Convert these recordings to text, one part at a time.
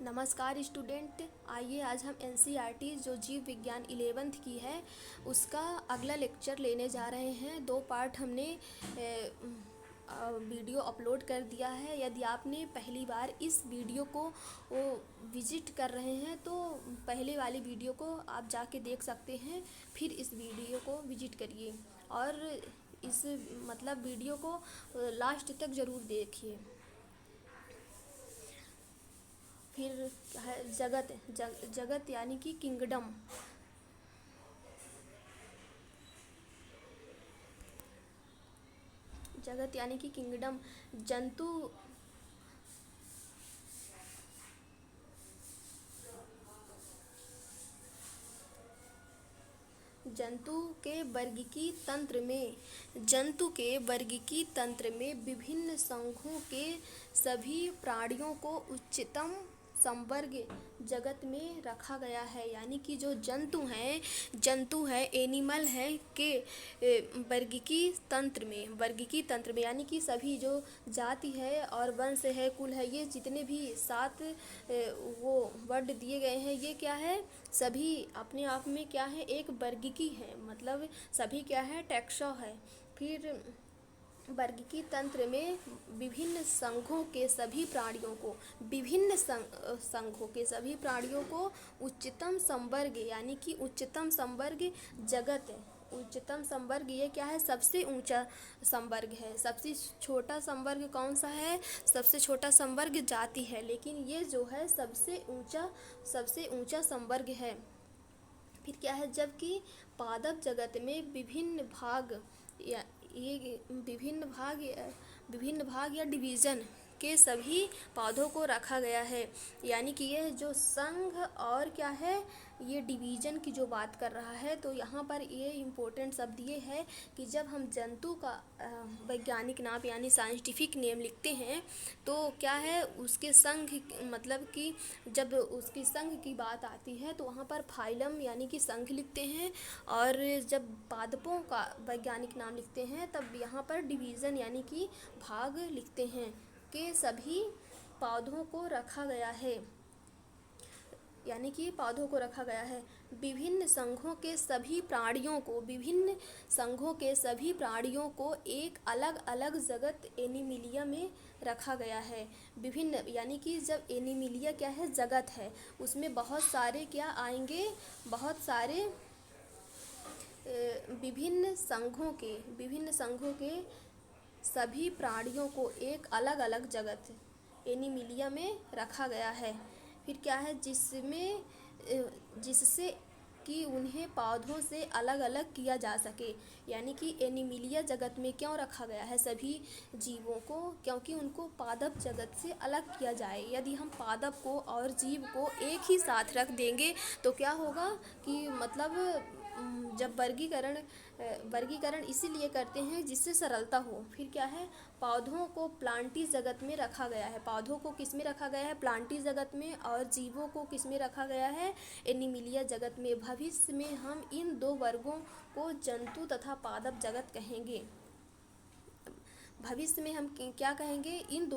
नमस्कार स्टूडेंट। आइए आज हम एनसीईआरटी जो जीव विज्ञान 11th की है उसका अगला लेक्चर लेने जा रहे हैं। 2 पार्ट हमने वीडियो अपलोड कर दिया है। यदि आपने पहली बार इस वीडियो को विजिट कर रहे हैं तो पहले वाली वीडियो को आप जाके देख सकते हैं, फिर इस वीडियो को विजिट करिए और इस वीडियो को लास्ट तक ज़रूर देखिए। फिर है जगत यानी कि किंगडम। जगत यानी कि किंगडम। जंतु के वर्गीकी तंत्र में विभिन्न संघों के सभी प्राणियों को उच्चतम संवर्ग जगत में रखा गया है। यानी कि जो जंतु है एनिमल है के वर्गीकी तंत्र में यानी कि सभी जो जाति है और वंश है, कुल है, ये जितने भी 7 वो वर्ड दिए गए हैं, ये क्या है, सभी अपने आप में क्या है, एक वर्गीकी है। मतलब सभी क्या है, टैक्सा है। फिर वर्गीकी तंत्र में विभिन्न संघों के सभी प्राणियों को उच्चतम संवर्ग यानी कि उच्चतम संवर्ग जगत है। उच्चतम संवर्ग ये क्या है, सबसे ऊंचा संवर्ग है। सबसे छोटा संवर्ग कौन सा है, सबसे छोटा संवर्ग जाति है, लेकिन ये जो है सबसे ऊंचा संवर्ग है। फिर क्या है, जबकि पादप जगत में विभिन्न भाग या डिवीज़न के सभी पौधों को रखा गया है। यानी कि यह जो संघ और क्या है, ये डिवीज़न की जो बात कर रहा है, तो यहाँ पर ये इम्पोर्टेंट शब्द ये है कि जब हम जंतु का वैज्ञानिक नाम यानी साइंटिफिक नेम लिखते हैं तो क्या है, उसके संघ मतलब कि जब उसकी संघ की बात आती है तो वहाँ पर फाइलम यानी कि संघ लिखते हैं, और जब पादपों का वैज्ञानिक नाम लिखते हैं तब यहाँ पर डिवीज़न यानी कि भाग लिखते हैं। के सभी पौधों को रखा गया है, यानी कि पौधों को रखा गया है। विभिन्न संघों के सभी प्राणियों को एक अलग अलग जगत एनिमिलिया में रखा गया है। विभिन्न यानी कि जब एनिमिलिया क्या है, जगत है, उसमें बहुत सारे क्या आएंगे, बहुत सारे विभिन्न संघों के सभी प्राणियों को एक अलग अलग जगत एनिमिलिया में रखा गया है। फिर क्या है, जिससे कि उन्हें पौधों से अलग अलग किया जा सके। यानी कि एनिमिलिया जगत में क्यों रखा गया है सभी जीवों को, क्योंकि उनको पादप जगत से अलग किया जाए। यदि हम पादप को और जीव को एक ही साथ रख देंगे तो क्या होगा कि जब वर्गीकरण इसीलिए करते हैं जिससे सरलता हो। फिर क्या है, पौधों को प्लांटी जगत में रखा गया है। पौधों को किस में रखा गया है, प्लांटी जगत में, और जीवों को किस में रखा गया है, एनिमिलिया जगत में। भविष्य में हम इन 2 वर्गों को जंतु तथा पादप जगत कहेंगे। भविष्य में हम क्या कहेंगे, इन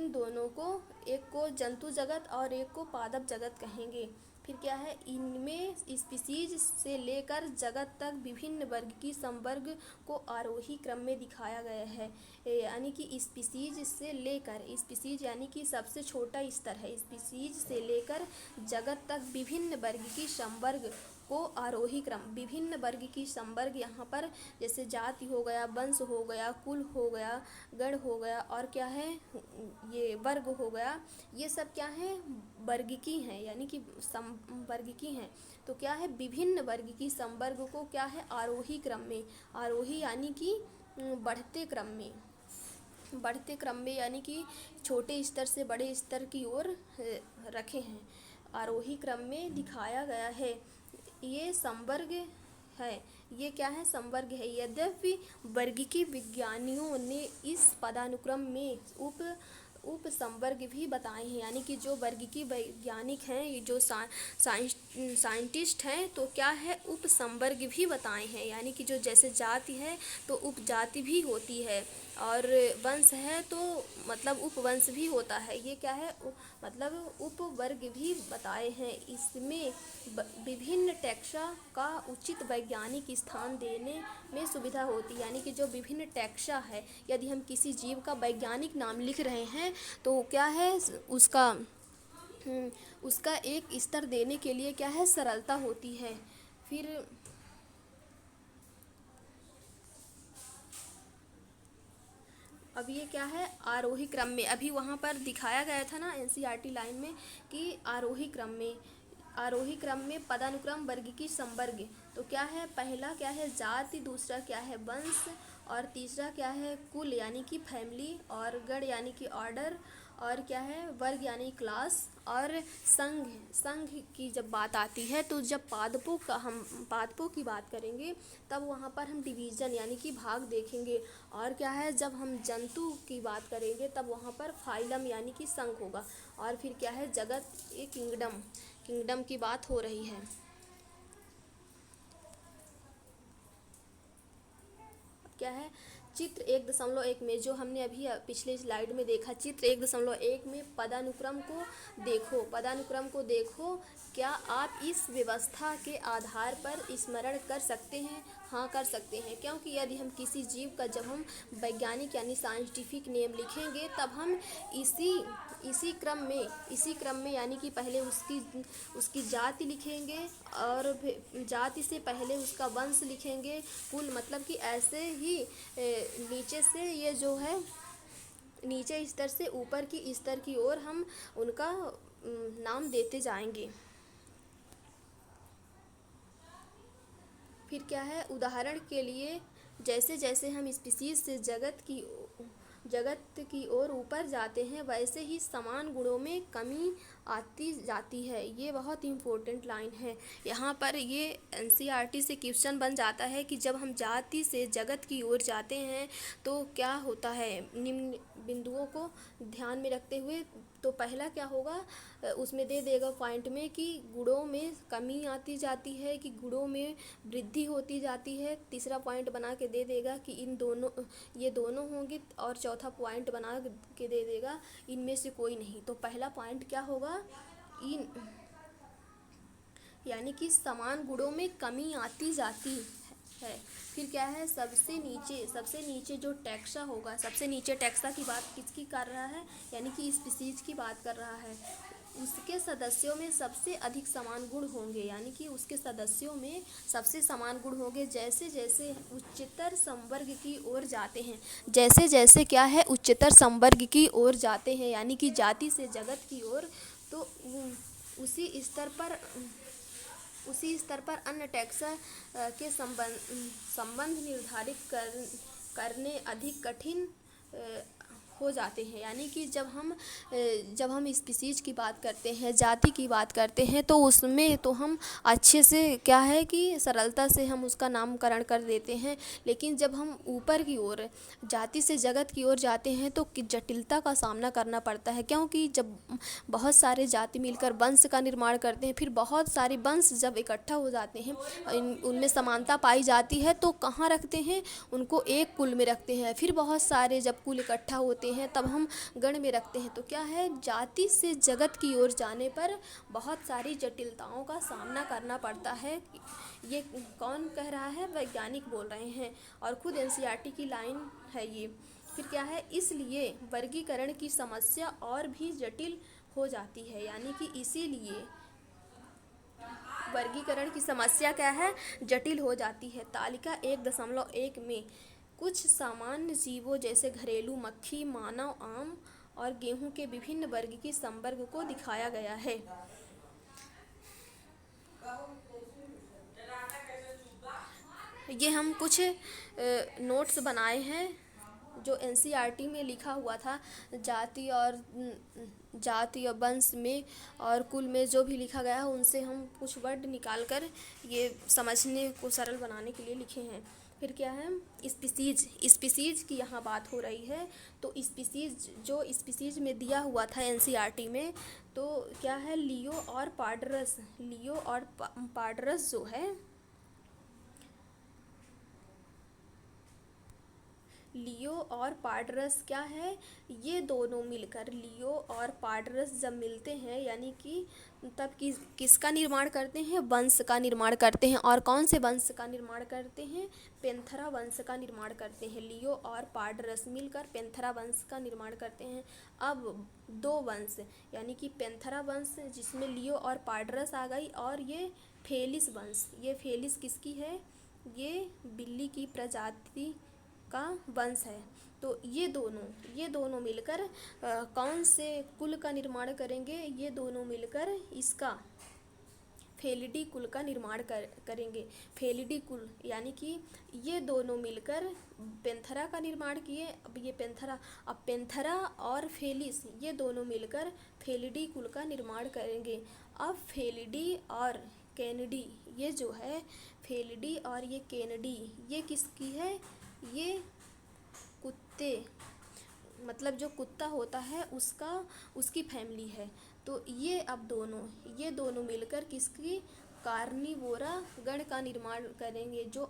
दोनों को, एक को जंतु जगत और एक को पादप जगत कहेंगे। फिर क्या है, इनमें स्पीसीज से लेकर जगत तक विभिन्न वर्ग की संवर्ग को आरोही क्रम में दिखाया गया है। यानी कि स्पीसीज यानी कि सबसे छोटा स्तर है। स्पीसीज से लेकर जगत तक विभिन्न वर्ग की संवर्ग को आरोही क्रम, विभिन्न वर्ग की संवर्ग यहाँ पर जैसे जाति हो गया, वंश हो गया, कुल हो गया, गण हो गया, और क्या है, ये वर्ग हो गया, ये सब क्या है, वर्गीकी हैं, यानी कि वर्गीकी हैं। तो क्या है, विभिन्न वर्ग की संवर्ग को क्या है, आरोही क्रम में, आरोही यानी कि बढ़ते क्रम में यानी कि छोटे स्तर से बड़े स्तर की ओर रखे हैं, आरोही क्रम में दिखाया गया है। ये संवर्ग है, ये क्या है, संवर्ग है। यद्यपि वर्गीकी विज्ञानियों ने इस पदानुक्रम में उप संवर्ग भी बताए हैं। यानी कि जो वर्गीकी वैज्ञानिक हैं, जो साइंटिस्ट हैं, तो क्या है, उप संवर्ग भी बताए हैं। यानी कि जो जैसे जाति है तो उपजाति भी होती है। और वंश है तो मतलब उपवंश भी होता है। ये क्या है, मतलब उपवर्ग भी बताए हैं। इसमें विभिन्न टैक्सा का उचित वैज्ञानिक स्थान देने में सुविधा होती है। यानी कि जो विभिन्न टैक्सा है, यदि हम किसी जीव का वैज्ञानिक नाम लिख रहे हैं तो क्या है, उसका एक स्तर देने के लिए क्या है, सरलता होती है। फिर अब ये क्या है, आरोही क्रम में, अभी वहाँ पर दिखाया गया था ना एनसीईआरटी लाइन में कि आरोही क्रम में पदानुक्रम, वर्ग की संवर्ग। तो क्या है, पहला क्या है जाति, दूसरा क्या है वंश, और तीसरा क्या है कुल यानी कि फैमिली, और गण यानी कि ऑर्डर, और क्या है वर्ग यानी क्लास, और संघ की जब बात आती है तो जब पादपों की बात करेंगे तब वहाँ पर हम डिवीज़न यानी कि भाग देखेंगे। और क्या है, जब हम जंतु की बात करेंगे तब वहाँ पर फाइलम यानी कि संघ होगा। और फिर क्या है जगत, ये किंगडम की बात हो रही है। क्या है, चित्र 1.1 में जो हमने अभी पिछले स्लाइड में देखा, चित्र 1.1 में पदानुक्रम को देखो। क्या आप इस व्यवस्था के आधार पर स्मरण कर सकते हैं? हाँ, कर सकते हैं, क्योंकि यदि हम किसी जीव का जब हम वैज्ञानिक यानी साइंटिफिक नेम लिखेंगे तब हम इसी क्रम में यानी कि पहले उसकी जाति लिखेंगे, और जाति से पहले उसका वंश लिखेंगे, कुल, मतलब कि ऐसे ही नीचे से ये जो है, नीचे स्तर से ऊपर की स्तर की ओर हम उनका नाम देते जाएंगे। फिर क्या है, उदाहरण के लिए जैसे जैसे हम स्पीसीज से जगत की ओर ऊपर जाते हैं वैसे ही समान गुणों में कमी आती जाती है। ये बहुत इम्पोर्टेंट लाइन है। यहाँ पर ये एनसीईआरटी से क्वेश्चन बन जाता है कि जब हम जाति से जगत की ओर जाते हैं तो क्या होता है, निम्न बिंदुओं को ध्यान में रखते हुए। तो पहला क्या होगा, उसमें दे देगा पॉइंट में कि गुणों में कमी आती जाती है, कि गुणों में वृद्धि होती जाती है। तीसरा पॉइंट बना के दे देगा कि ये दोनों होंगे, और चौथा पॉइंट बना के दे देगा इनमें से कोई नहीं। तो पहला पॉइंट क्या होगा, इन यानी कि समान गुणों में कमी आती जाती है। फिर क्या है, सबसे नीचे जो टैक्सा होगा, सबसे नीचे टैक्सा की बात किसकी कर रहा है, यानी कि स्पीसीज की बात कर रहा है। उसके सदस्यों में सबसे अधिक समान गुण होंगे, यानी कि उसके सदस्यों में सबसे समान गुण होंगे। जैसे जैसे उच्चतर संवर्ग की ओर जाते हैं, जैसे जैसे क्या है उच्चतर संवर्ग की ओर जाते हैं, यानी कि जाति से जगत की ओर, तो उसी स्तर पर अन्य टैक्सा के संबंध निर्धारित करने अधिक कठिन हो जाते हैं। यानी कि जब हम स्पीसीज की बात करते हैं, जाति की बात करते हैं, तो उसमें तो हम अच्छे से क्या है कि सरलता से हम उसका नामकरण कर देते हैं। लेकिन जब हम ऊपर की ओर जाति से जगत की ओर जाते हैं तो जटिलता का सामना करना पड़ता है, क्योंकि जब बहुत सारे जाति मिलकर वंश का निर्माण करते हैं, फिर बहुत सारे वंश जब इकट्ठा हो जाते हैं, उनमें समानता पाई जाती है, तो कहाँ रखते हैं, उनको एक कुल में रखते हैं। फिर बहुत सारे जब कुल इकट्ठा होते हैं तब हम गण में रखते हैं। तो क्या है, जाति से जगत की ओर जाने पर बहुत सारी जटिलताओं का सामना करना पड़ता है। ये कौन कह रहा है, वैज्ञानिक बोल रहे हैं, और खुद एनसीईआरटी की लाइन है ये। फिर क्या है, इसलिए वर्गीकरण की समस्या और भी जटिल हो जाती है। यानी कि इसीलिए वर्गीकरण की समस्या क्या है, जटिल हो जाती है। तालिका 1.1 में कुछ सामान्य जीवों जैसे घरेलू मक्खी, मानव, आम और गेहूं के विभिन्न वर्ग की संवर्ग को दिखाया गया है। ये हम कुछ नोट्स बनाए हैं जो एनसीईआरटी में लिखा हुआ था, जाति और वंश में और कुल में जो भी लिखा गया है उनसे हम कुछ वर्ड निकाल कर ये समझने को सरल बनाने के लिए लिखे हैं। फिर क्या है, स्पीसीज की यहाँ बात हो रही है। तो स्पीसीज में दिया हुआ था एनसीईआरटी में, तो क्या है, लियो और पार्डरस जो है, लियो और पाडरस क्या है, ये दोनों मिलकर लियो और पाडरस जब मिलते हैं यानी कि तब किसका निर्माण करते हैं, वंश का निर्माण करते हैं। और कौन से वंश का निर्माण करते हैं, पेंथेरा वंश का निर्माण करते हैं। लियो और पाडरस मिलकर पेंथेरा वंश का निर्माण करते हैं। अब दो वंश यानी कि पेंथेरा वंश जिसमें लियो और पाडरस आ गई, और ये फेलिस वंश, ये फेलिस किसकी है, ये बिल्ली की प्रजाति का वंश है। तो ये दोनों मिलकर कौन से कुल का निर्माण करेंगे, ये दोनों मिलकर इसका फेलिडी कुल का निर्माण करेंगे। फेलिडी कुल यानी कि ये दोनों मिलकर पेंथेरा का निर्माण किए। अब ये पेंथेरा और फेलिस ये दोनों मिलकर फेलिडी कुल का निर्माण करेंगे। अब फेलिडी और कैनिडी, ये जो है फेलिडी और ये कैनिडी, ये किसकी है, ये कुत्ते, मतलब जो कुत्ता होता है उसकी फैमिली है। तो ये दोनों मिलकर किसकी, कार्निवोरा गण का निर्माण करेंगे। जो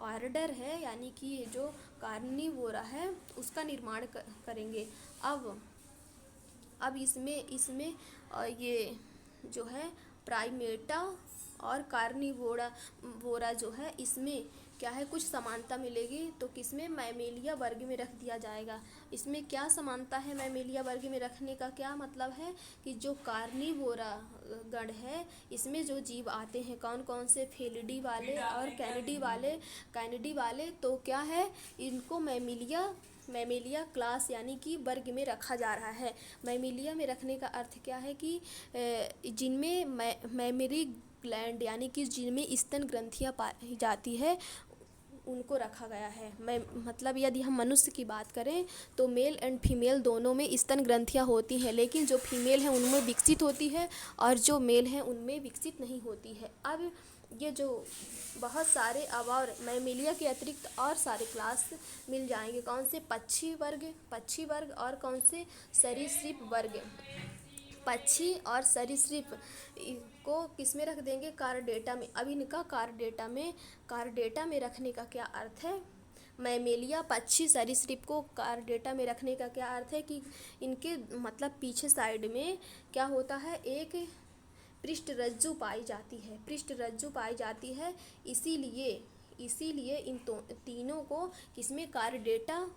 ऑर्डर है यानी कि ये जो कार्निवोरा है उसका निर्माण करेंगे। अब इसमें ये जो है प्राइमेटा और कार्निवोरा जो है, इसमें क्या है, कुछ समानता मिलेगी। तो किसमें, मैमेलिया वर्ग में रख दिया जाएगा। इसमें क्या समानता है, मैमेलिया वर्ग में रखने का क्या मतलब है कि जो कार्निवोरा गण है इसमें जो जीव आते हैं कौन कौन से, फेलिडी वाले और कैनिडी वाले, तो क्या है, इनको मैमेलिया क्लास यानी कि वर्ग में रखा जा रहा है। मैमेलिया में रखने का अर्थ क्या है कि जिनमें मैमेरी ग्लैंड यानी कि जिनमें स्तन ग्रंथियाँ पाई जाती है उनको रखा गया है। मतलब यदि हम मनुष्य की बात करें तो मेल एंड फीमेल दोनों में स्तन ग्रंथियाँ होती हैं, लेकिन जो फीमेल है उनमें विकसित होती है और जो मेल है उनमें विकसित नहीं होती है। अब ये जो बहुत सारे अब और मैमेलिया के अतिरिक्त और सारे क्लास मिल जाएंगे। कौन से, पक्षी वर्ग और कौन से, सरीसृप वर्ग। पक्षी और सरीसृप को किस में रख देंगे, कार्डेटा में। अब इनका कार्डेटा में रखने का क्या अर्थ है, मैमेलिया पक्षी सरीसृप को कार्डेटा में रखने का क्या अर्थ है कि इनके मतलब पीछे साइड में क्या होता है, एक पृष्ठरज्जु पाई जाती है। इसीलिए इन तीनों को किसमें, कार्डेटा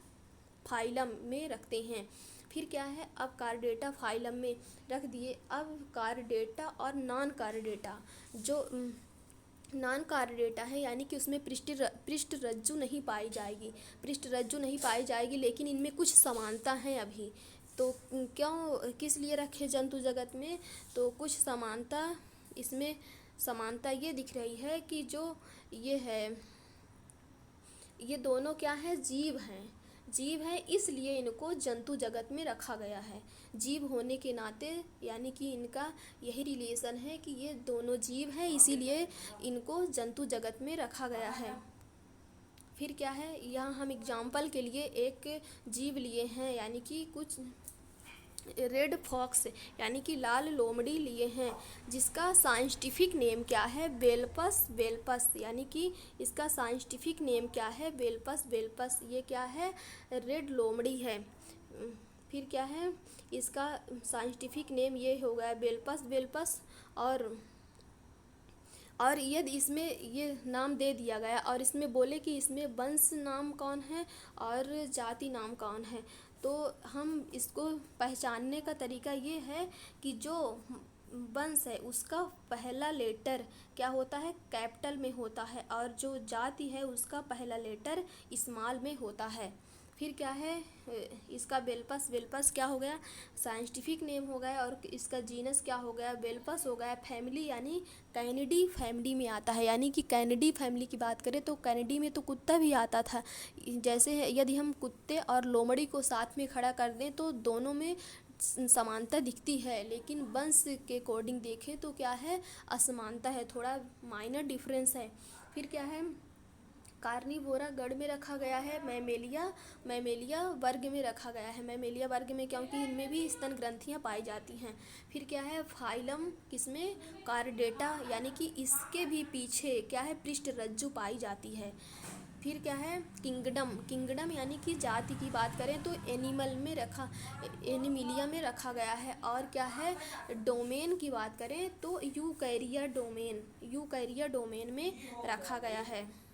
फाइलम में रखते हैं। फिर क्या है, अब कार्डेटा फाइलम में रख दिए। अब कार्डेटा और नॉन कार्डेटा, जो नॉन कार्डेटा है यानी कि उसमें पृष्ठरज्जु नहीं पाई जाएगी, लेकिन इनमें कुछ समानता है अभी। तो किस लिए रखे जंतु जगत में, तो कुछ समानता, इसमें समानता ये दिख रही है कि जो ये है, ये दोनों क्या है, जीव है, इसलिए इनको जंतु जगत में रखा गया है। जीव होने के नाते यानी कि इनका यही रिलेशन है कि ये दोनों जीव हैं, इसीलिए इनको जंतु जगत में रखा गया है। फिर क्या है, यहाँ हम एग्जाम्पल के लिए एक जीव लिए हैं यानी कि कुछ रेड फॉक्स यानी कि लाल लोमड़ी लिए हैं, जिसका साइंटिफिक नेम क्या है, वेल्पस यानी कि इसका साइंटिफिक नेम क्या है, वेल्पस। ये क्या है, रेड लोमड़ी है। फिर क्या है, इसका साइंटिफिक नेम ये हो गया वेल्पस। और यदि इसमें ये नाम दे दिया गया और इसमें बोले कि इसमें वंश नाम कौन है और जाति नाम कौन है, तो हम इसको पहचानने का तरीका ये है कि जो वंश है उसका पहला लेटर क्या होता है, कैपिटल में होता है, और जो जाति है उसका पहला लेटर स्मॉल में होता है। फिर क्या है, इसका वेल्पस क्या हो गया, साइंटिफिक नेम हो गया, और इसका जीनस क्या हो गया, वेल्पस हो गया। फैमिली यानी कैनिडी फैमिली में आता है, यानी कि कैनिडी फैमिली की बात करें तो कैनिडी में तो कुत्ता भी आता था। जैसे यदि हम कुत्ते और लोमड़ी को साथ में खड़ा कर दें तो दोनों में समानता दिखती है, लेकिन वंश के अकॉर्डिंग देखें तो क्या है, असमानता है, थोड़ा माइनर डिफरेंस है। फिर क्या है, कार्निवोरा गण में रखा गया है, मैमेलिया वर्ग में रखा गया है, मैमेलिया वर्ग में, क्योंकि इनमें भी स्तन ग्रंथियां पाई जाती हैं। फिर क्या है, फाइलम किसमें, कार्डेटा, यानी कि इसके भी पीछे क्या है, पृष्ठरज्जु पाई जाती है। फिर क्या है किंगडम, किंगडम यानी कि जाति की बात करें तो एनिमल में रखा, एनिमिलिया में रखा गया है। और क्या है डोमेन की बात करें तो यूकैरिया डोमेन, यूकैरिया डोमेन में रखा गया है।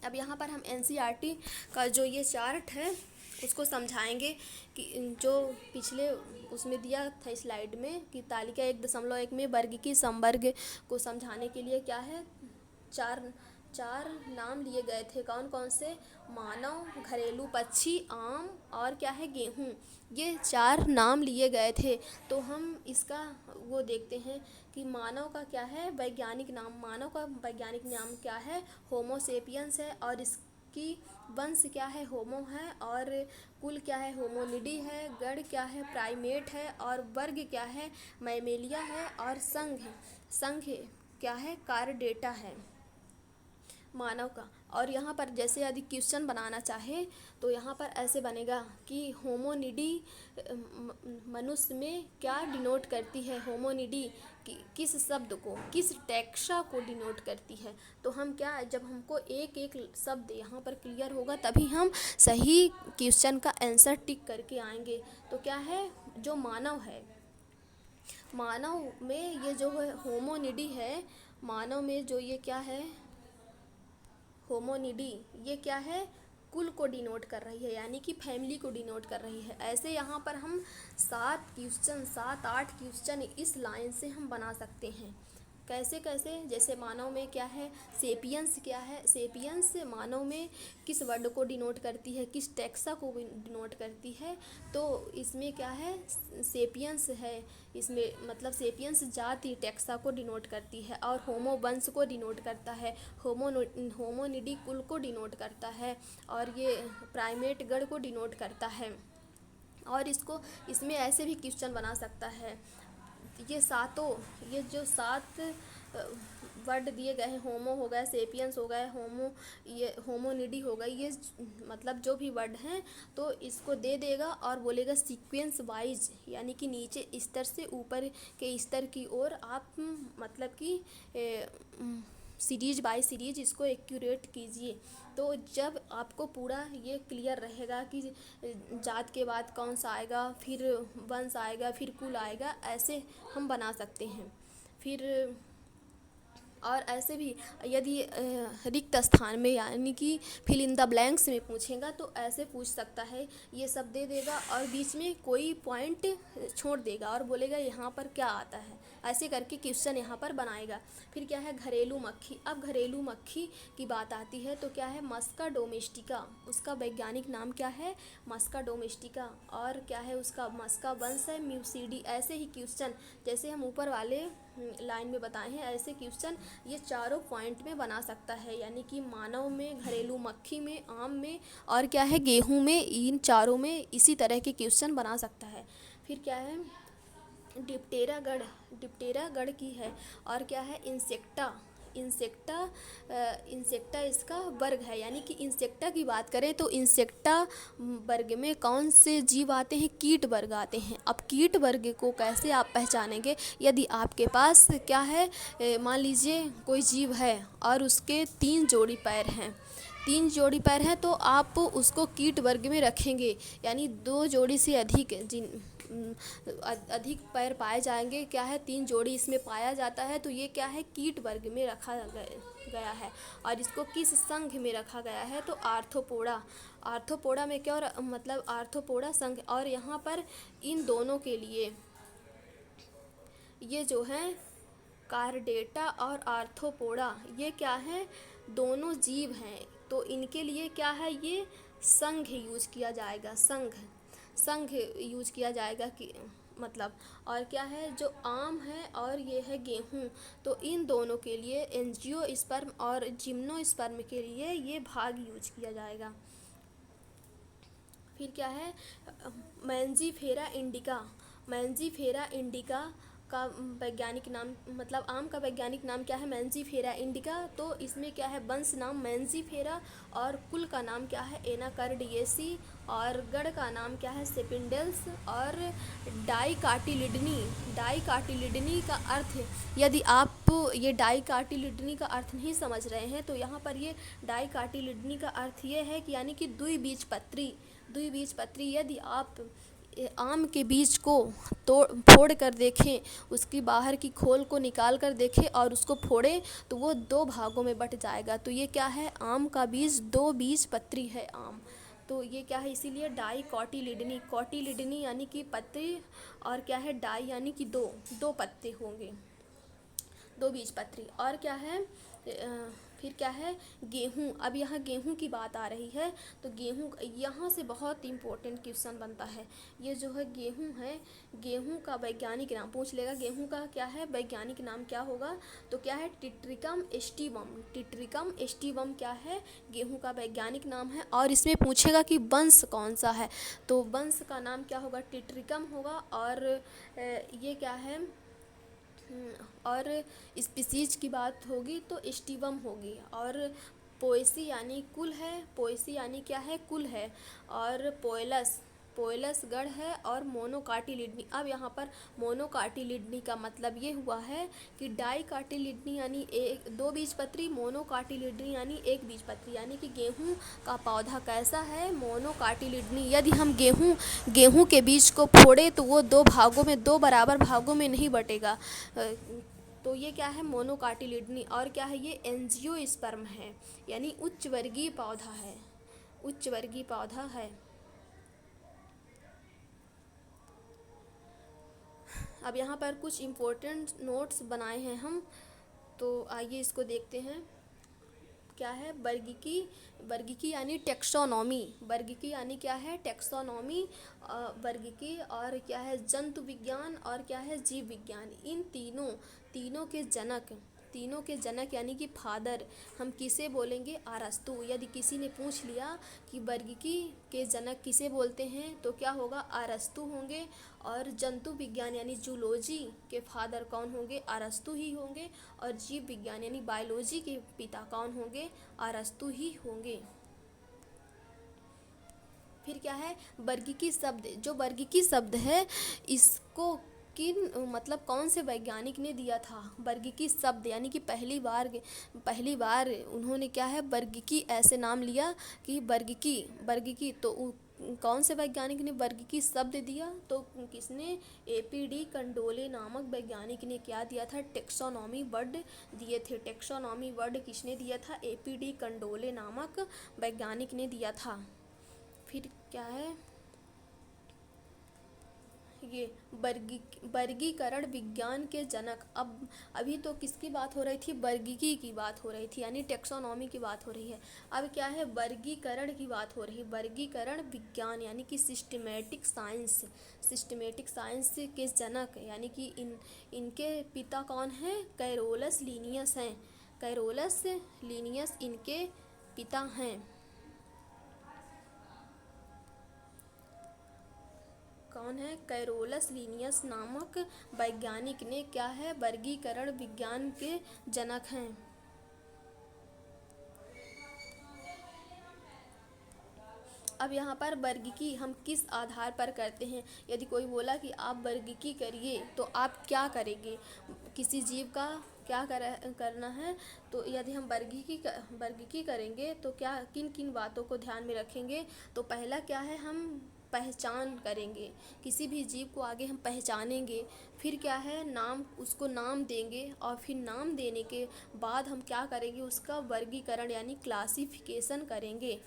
अब यहाँ पर हम एनसीईआरटी का जो ये चार्ट है उसको समझाएंगे कि जो पिछले उसमें दिया था स्लाइड में कि तालिका 1.1 में वर्ग की संवर्ग को समझाने के लिए क्या है चार नाम लिए गए थे। कौन कौन से? मानव, घरेलू पक्षी, आम और क्या है गेहूँ, ये 4 नाम लिए गए थे। तो हम इसका वो देखते हैं कि मानव का क्या है वैज्ञानिक नाम, मानव का वैज्ञानिक नाम क्या है होमो सेपियंस है, और इसकी वंश क्या है होमो है, और कुल क्या है होमोनिडी है, गण क्या है प्राइमेट है, और वर्ग क्या है मैमेलिया है, और संघ क्या है कार्डेटा है मानव का। और यहाँ पर जैसे यदि क्वेश्चन बनाना चाहे तो यहाँ पर ऐसे बनेगा कि होमोनिडी मनुष्य में क्या डिनोट करती है, होमोनिडी किस शब्द को, किस टैक्सा को डिनोट करती है। तो हम क्या जब हमको एक एक शब्द यहाँ पर क्लियर होगा तभी हम सही क्वेश्चन का आंसर टिक करके आएंगे। तो क्या है जो मानव है, मानव में ये जो है होमोनिडी है, मानव में जो ये क्या है होमोनिडी, ये क्या है कुल को डिनोट कर रही है यानी कि फैमिली को डिनोट कर रही है। ऐसे यहाँ पर हम 7-8 क्वेश्चन इस लाइन से हम बना सकते हैं। कैसे कैसे? जैसे मानव में क्या है सेपियंस, क्या है सेपियंस मानव में किस वर्ड को डिनोट करती है, किस टैक्सा को डिनोट करती है। तो इसमें क्या है सेपियंस है, इसमें मतलब सेपियंस जाति टैक्सा को डिनोट करती है, और होमो वंश को डिनोट करता है, होमोनिडी कुल को डिनोट करता है, और ये प्राइमेट गण को डिनोट करता है। और इसमें ऐसे भी क्वेश्चन बना सकता है, ये जो 7 वर्ड दिए गए हैं, होमो हो गया, सेपियंस हो गए, ये होमोनिडी हो गई, ये मतलब जो भी वर्ड हैं तो इसको दे देगा और बोलेगा सीक्वेंस वाइज, यानी कि नीचे स्तर से ऊपर के स्तर की ओर आप मतलब कि सीरीज बाय सीरीज इसको एक्यूरेट कीजिए। तो जब आपको पूरा ये क्लियर रहेगा कि जात के बाद कौन सा आएगा, फिर वंश आएगा, फिर कुल आएगा, ऐसे हम बना सकते हैं। फिर और ऐसे भी यदि रिक्त स्थान में यानी कि फिल इन द ब्लैंक्स में पूछेगा तो ऐसे पूछ सकता है, ये सब दे देगा और बीच में कोई पॉइंट छोड़ देगा और बोलेगा यहाँ पर क्या आता है, ऐसे करके क्वेश्चन यहाँ पर बनाएगा। फिर क्या है घरेलू मक्खी। अब घरेलू मक्खी की बात आती है तो क्या है मस्का डोमेस्टिका, उसका वैज्ञानिक नाम क्या है मस्का डोमेस्टिका, और क्या है उसका मस्का वंश है म्यूसिडी। ऐसे ही क्वेश्चन जैसे हम ऊपर वाले लाइन में बताए हैं ऐसे क्वेश्चन ये चारों पॉइंट में बना सकता है, यानी कि मानव में, घरेलू मक्खी में, आम में और क्या है गेहूं में, इन चारों में इसी तरह के क्वेश्चन बना सकता है। फिर क्या है डिप्टेरा गण की है, और क्या है इंसेक्टा इसका वर्ग है, यानी कि इंसेक्टा की बात करें तो इंसेक्टा वर्ग में कौन से जीव आते हैं, कीट वर्ग आते हैं। अब कीट वर्ग को कैसे आप पहचानेंगे, यदि आपके पास क्या है मान लीजिए कोई जीव है और उसके 3 जोड़ी पैर हैं तो आप उसको कीट वर्ग में रखेंगे, यानी 2 जोड़ी से अधिक पैर पाए जाएंगे, क्या है 3 जोड़ी इसमें पाया जाता है तो ये क्या है कीट वर्ग में रखा गया है। और इसको किस संघ में रखा गया है तो आर्थ्रोपोडा में क्या मतलब आर्थ्रोपोडा संघ। और यहाँ पर इन दोनों के लिए ये जो है कार्डेटा और आर्थ्रोपोडा ये क्या है दोनों जीव हैं, तो इनके लिए क्या है ये संघ यूज किया जाएगा, संघ यूज किया जाएगा कि मतलब। और क्या है जो आम है और ये है गेहूं, तो इन दोनों के लिए एंजियोस्पर्म और जिम्नोस्पर्म के लिए ये भाग यूज किया जाएगा। फिर क्या है मैंजीफेरा इंडिका का वैज्ञानिक नाम मतलब आम का वैज्ञानिक नाम क्या है? Mangifera indica. तो इसमें क्या है? वंश नाम मैंजीफेरा और कुल का नाम क्या है? एनाकार्डियेसी और गण का नाम क्या है? सेपिंडेल्स और डाइकाटिलिडनी। डाइकाटिलिडनी का अर्थ यदि आप ये डाइकाटिलिडनी का अर्थ नहीं समझ रहे हैं तो यहाँ पर ये डाइकाटिलिडनी का अर्थ ये है कि यानी कि द्विबीजपत्री। द्विबीजपत्री यदि आप आम के बीज को फोड़ कर देखें, उसकी बाहर की खोल को निकाल कर देखें और उसको फोड़ें तो वो 2 भागों में बट जाएगा। तो ये क्या है? आम का बीज 2 बीजपत्री है आम। तो ये क्या है? इसीलिए डाइकोटिलिडनी। कोटिलिडनी यानी कि पत्ती और क्या है? डाई यानी कि 2 पत्ते होंगे, 2 बीजपत्री। और क्या है? फिर क्या है? गेहूँ। अब यहाँ गेहूँ की बात आ रही है तो गेहूँ यहाँ से बहुत इम्पोर्टेंट क्वेश्चन बनता है। ये जो है गेहूँ है, गेहूँ का वैज्ञानिक नाम पूछ लेगा। गेहूँ का क्या है? वैज्ञानिक नाम क्या होगा? तो क्या है? टिट्रिकम एस्टिवम। टिट्रिकम एस्टिवम क्या है? गेहूँ का वैज्ञानिक नाम है। और इसमें पूछेगा कि वंश कौन सा है, तो वंश का नाम क्या होगा? टिट्रिकम होगा। और ये क्या है? और स्पीसीज की बात होगी तो एस्टिवम होगी। और पोएसी यानी कुल है, पोएसी यानी क्या है? कुल है। और पोएलस, पोएलस गढ़ है। और मोनोकाटिलिडनी। अब यहाँ पर मोनोकाटिलिडनी का मतलब ये हुआ है कि डाइकाटिलिडनी यानी 2 बीजपत्री, मोनोकाटिलिडनी यानी 1 बीजपत्री। यानी कि गेहूँ का पौधा कैसा है? मोनोकाटिलिडनी। यदि हम गेहूँ के बीज को फोड़े तो वो 2 भागों में, 2 बराबर भागों में नहीं बटेगा। तो ये क्या है? मोनोकाटिलिडनी। और क्या है? ये एंजियोस्पर्म है यानी उच्च वर्गीय पौधा है, उच्च वर्गीय पौधा है। अब यहाँ पर कुछ इम्पोर्टेंट नोट्स बनाए हैं हम, तो आइए इसको देखते हैं। क्या है? वर्गीकी। वर्गीकी यानी टेक्सोनॉमी। वर्गीकी यानी क्या है? टेक्सोनॉमी। वर्गीकी और क्या है? जंतु विज्ञान और क्या है? जीव विज्ञान। इन तीनों के जनक यानी कि फादर हम किसे बोलेंगे? अरस्तु। यदि किसी ने पूछ लिया कि वर्गीकी के जनक किसे बोलते हैं तो क्या होगा? अरस्तु होंगे। और जंतु विज्ञान यानी जूलॉजी के फादर कौन होंगे? अरस्तु ही होंगे। और जीव विज्ञान यानी बायोलॉजी के पिता कौन होंगे? अरस्तु ही होंगे। फिर क्या है? वर्गीकी शब्द। जो वर्गीकी शब्द है इसको किन मतलब कौन से वैज्ञानिक ने दिया था? वर्गीकी शब्द यानी कि पहली बार उन्होंने क्या है? वर्गीकी ऐसे नाम लिया कि वर्गीकी। तो कौन से वैज्ञानिक ने वर्गीकी शब्द दिया? तो किसने? एपीडी कंडोले नामक वैज्ञानिक ने क्या दिया था? टेक्सोनॉमी वर्ड दिए थे। टेक्सोनॉमी वर्ड किसने दिया था? एपीडी कंडोले नामक वैज्ञानिक ने दिया था। फिर क्या है? ये वर्गीकरण विज्ञान के जनक। अब अभी तो किसकी बात हो रही थी? वर्गीकी की बात हो रही थी यानी टेक्सोनॉमी की बात हो रही है। अब क्या है? वर्गीकरण की बात हो रही है। वर्गीकरण विज्ञान यानी कि सिस्टमेटिक साइंस। सिस्टमेटिक साइंस के जनक यानी कि इनके पिता कौन हैं? कैरोलस लीनियस हैं। कैरोलस लीनियस इनके पिता हैं। कौन है? कैरोलस लीनियस नामक वैज्ञानिक ने क्या है? वर्गीकरण विज्ञान के जनक हैं। अब यहाँ पर वर्गीकी हम किस आधार पर करते हैं? यदि कोई बोला कि आप वर्गीकी करिए तो आप क्या करेंगे? किसी जीव का क्या करना है? तो यदि हम वर्गीकी करेंगे तो क्या किन किन बातों को ध्यान में रखेंगे? तो पहला क्या है? हम पहचान करेंगे, किसी भी जीव को आगे हम पहचानेंगे। फिर क्या है? उसको नाम देंगे। और फिर नाम देने के बाद हम क्या करेंगे? उसका वर्गीकरण यानी क्लासिफिकेशन करेंगे।